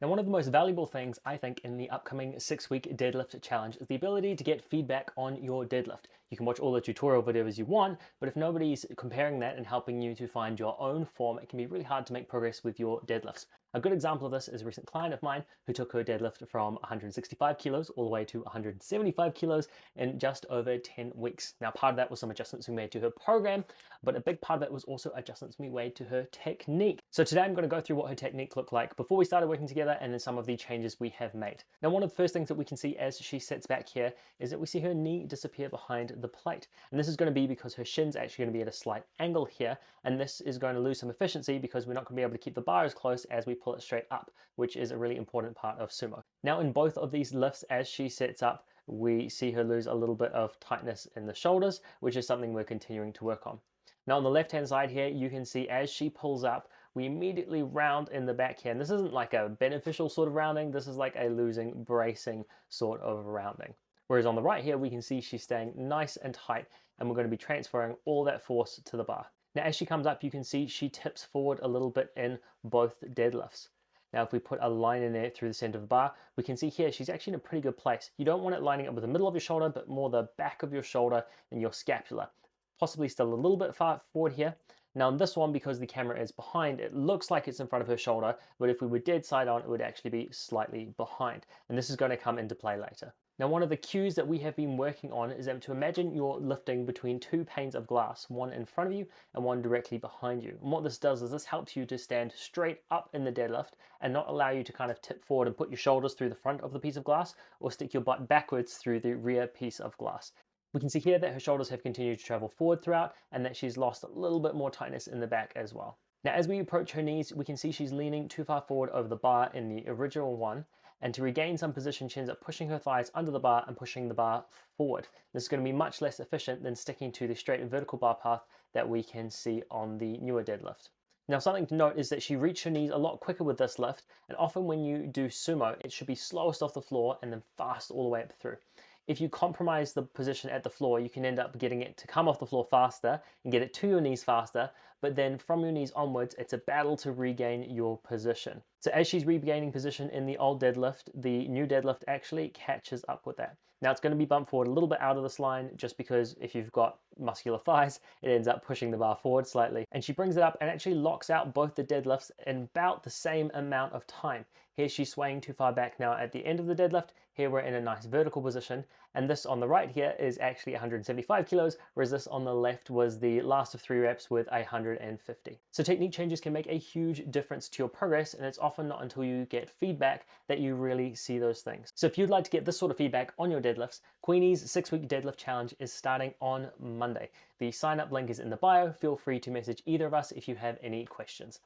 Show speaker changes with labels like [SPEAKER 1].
[SPEAKER 1] Now, one of the most valuable things I think in the upcoming 6-week deadlift challenge is the ability to get feedback on your deadlift. You can watch all the tutorial videos you want, but if nobody's comparing that and helping you to find your own form, it can be really hard to make progress with your deadlifts. A good example of this is a recent client of mine who took her deadlift from 165 kilos all the way to 175 kilos in just over 10 weeks. Now, part of that was some adjustments we made to her program, but a big part of it was also adjustments we made to her technique. So today I'm going to go through what her technique looked like before we started working together and then some of the changes we have made. Now, one of the first things that we can see as she sits back here is that we see her knee disappear behind the plate. And this is going to be because her shin's actually going to be at a slight angle here, and this is going to lose some efficiency because we're not going to be able to keep the bar as close as we pull it straight up, which is a really important part of sumo. Now, in both of these lifts, as she sets up, we see her lose a little bit of tightness in the shoulders, which is something we're continuing to work on. Now on the left hand side here, you can see as she pulls up, we immediately round in the back here. And this isn't like a beneficial sort of rounding, this is like a losing, bracing sort of rounding. Whereas on the right here, we can see she's staying nice and tight, and we're going to be transferring all that force to the bar. Now as she comes up, you can see she tips forward a little bit in both deadlifts. Now, if we put a line in there through the center of the bar, we can see here she's actually in a pretty good place. You don't want it lining up with the middle of your shoulder, but more the back of your shoulder and your scapula. Possibly still a little bit far forward here. Now, in this one, because the camera is behind, it looks like it's in front of her shoulder, but if we were dead side on, it would actually be slightly behind. And this is going to come into play later. Now, one of the cues that we have been working on is to imagine you're lifting between two panes of glass, one in front of you and one directly behind you. And what this does is this helps you to stand straight up in the deadlift and not allow you to kind of tip forward and put your shoulders through the front of the piece of glass or stick your butt backwards through the rear piece of glass. We can see here that her shoulders have continued to travel forward throughout and that she's lost a little bit more tightness in the back as well. Now, as we approach her knees, we can see she's leaning too far forward over the bar in the original one. And to regain some position, she ends up pushing her thighs under the bar and pushing the bar forward. This is going to be much less efficient than sticking to the straight and vertical bar path that we can see on the newer deadlift. Now, something to note is that she reached her knees a lot quicker with this lift, and often when you do sumo, it should be slowest off the floor and then fast all the way up through. If you compromise the position at the floor, you can end up getting it to come off the floor faster and get it to your knees faster, but then from your knees onwards, it's a battle to regain your position. So as she's regaining position in the old deadlift, the new deadlift actually catches up with that. Now it's going to be bumped forward a little bit out of this line just because if you've got muscular thighs, it ends up pushing the bar forward slightly. And she brings it up and actually locks out both the deadlifts in about the same amount of time. Here she's swaying too far back now at the end of the deadlift. Here we're in a nice vertical position. And this on the right here is actually 175 kilos, whereas this on the left was the last of 3 reps with 150. So technique changes can make a huge difference to your progress, and it's often not until you get feedback that you really see those things. So if you'd like to get this sort of feedback on your deadlifts, Queenie's 6-week deadlift challenge is starting on Monday. The sign up link is in the bio. Feel free to message either of us if you have any questions.